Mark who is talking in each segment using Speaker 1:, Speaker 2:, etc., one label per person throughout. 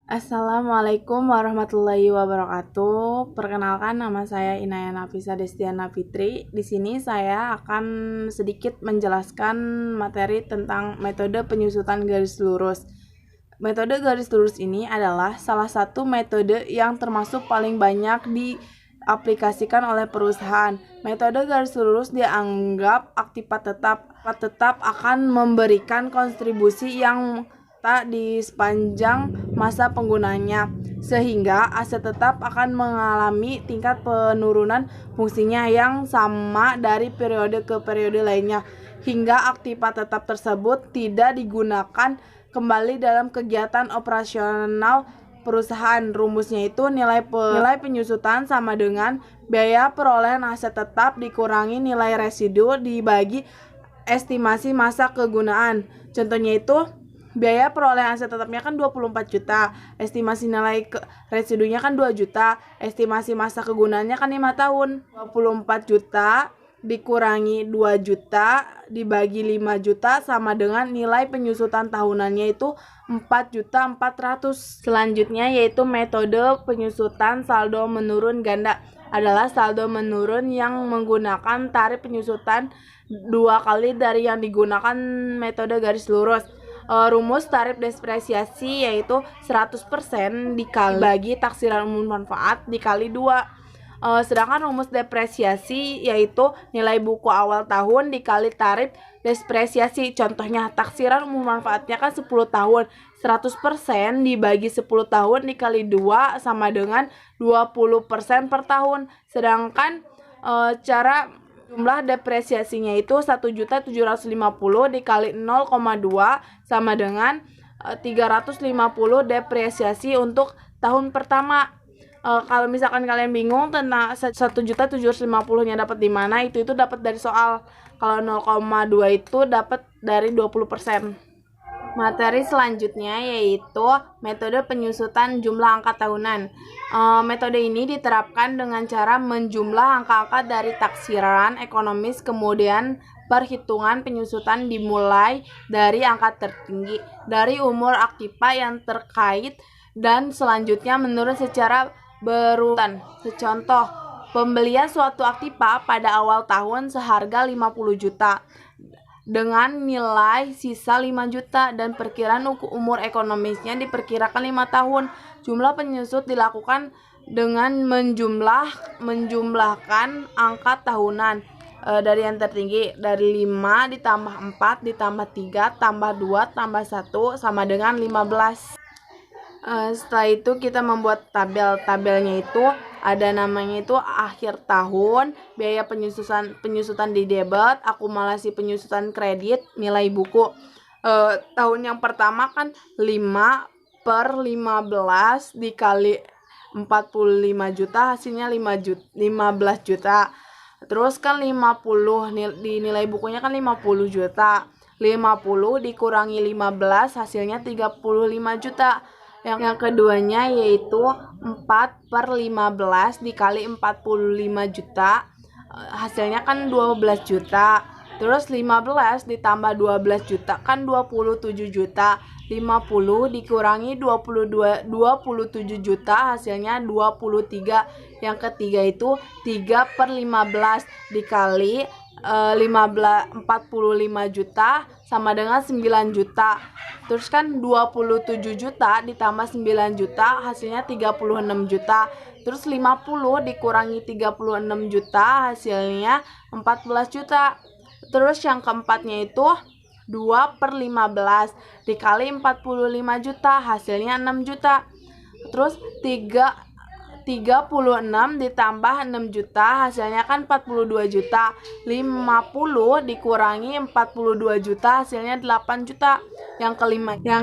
Speaker 1: Assalamualaikum warahmatullahi wabarakatuh. Perkenalkan, nama saya Inaya Nafisa Destiana Fitri. Di sini saya akan sedikit menjelaskan materi tentang metode penyusutan garis lurus. Metode garis lurus ini adalah salah satu metode yang termasuk paling banyak diaplikasikan oleh perusahaan. Metode garis lurus dianggap aktifat tetap akan memberikan kontribusi yang di sepanjang masa penggunanya, sehingga aset tetap akan mengalami tingkat penurunan fungsinya yang sama dari periode ke periode lainnya, hingga aktifat tetap tersebut tidak digunakan kembali dalam kegiatan operasional perusahaan. Rumusnya itu nilai penyusutan sama dengan biaya perolehan aset tetap dikurangi nilai residu dibagi estimasi masa kegunaan. Contohnya itu biaya perolehan aset tetapnya kan 24 juta, estimasi nilai residunya kan 2 juta, estimasi masa kegunaannya kan 5 tahun. 24 juta dikurangi 2 juta dibagi 5 juta sama dengan nilai penyusutan tahunannya itu 4.400.000. Selanjutnya yaitu metode penyusutan saldo menurun ganda, adalah saldo menurun yang menggunakan tarif penyusutan 2 kali dari yang digunakan metode garis lurus. Rumus tarif depresiasi yaitu 100% dibagi taksiran umum manfaat dikali 2. Sedangkan rumus depresiasi yaitu nilai buku awal tahun dikali tarif depresiasi. Contohnya taksiran umum manfaatnya kan 10 tahun, 100% dibagi 10 tahun dikali 2 sama dengan 20% per tahun. Sedangkan cara jumlah depresiasinya itu 1.750.000 dikali 0,2 sama dengan 350 depresiasi untuk tahun pertama. Kalau misalkan kalian bingung tentang 1.750.000-nya dapat di mana, itu dapat dari soal. Kalau 0,2 itu dapat dari 20%. Materi selanjutnya yaitu metode penyusutan jumlah angka tahunan. Metode ini diterapkan dengan cara menjumlah angka-angka dari taksiran ekonomis, kemudian perhitungan penyusutan dimulai dari angka tertinggi, dari umur aktiva yang terkait, dan selanjutnya menurun secara berurutan. Secontoh, pembelian suatu aktiva pada awal tahun seharga 50 juta dengan nilai sisa 5 juta dan perkiraan umur ekonomisnya diperkirakan 5 tahun. Jumlah penyusut dilakukan dengan menjumlahkan angka tahunan dari yang tertinggi, dari 5 ditambah 4 ditambah 3 tambah 2 tambah 1 sama dengan 15. Setelah itu kita membuat tabelnya itu ada namanya itu akhir tahun, biaya penyusutan di debit, akumulasi penyusutan kredit, nilai buku. Tahun yang pertama kan 5/15 dikali 45 juta hasilnya 15 juta. Terus kan 50 di nilai bukunya kan 50 juta. 50 dikurangi 15 hasilnya 35 juta. Yang keduanya yaitu 4/15 dikali 45 juta, hasilnya kan 12 juta. Terus 15 ditambah 12 juta kan 27 juta. 50 dikurangi 27 juta hasilnya 23. Yang ketiga itu 3/15 dikali 45 juta sama dengan 9 juta. Terus kan 27 juta ditambah 9 juta hasilnya 36 juta. Terus 50 dikurangi 36 juta hasilnya 14 juta. Terus yang keempatnya itu 2/15 dikali 45 juta hasilnya 6 juta. Terus 36 ditambah 6 juta hasilnya kan 42 juta. 50 dikurangi 42 juta hasilnya 8 juta. Yang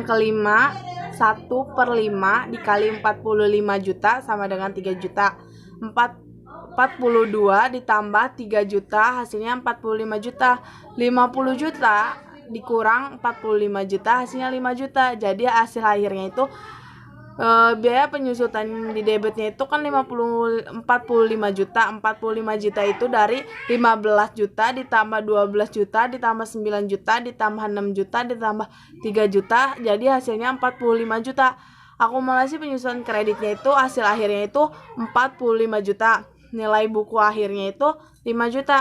Speaker 1: kelima 1/5 dikali 45 juta sama dengan 3 juta. 42 ditambah 3 juta hasilnya 45 juta. 50 juta dikurang 45 juta hasilnya 5 juta. Jadi hasil akhirnya itu biaya penyusutan di debitnya itu kan 45 juta. 45 juta itu dari 15 juta ditambah 12 juta ditambah 9 juta ditambah 6 juta ditambah 3 juta, jadi hasilnya 45 juta. Akumulasi penyusunan kreditnya itu hasil akhirnya itu 45 juta. Nilai buku akhirnya itu 5 juta.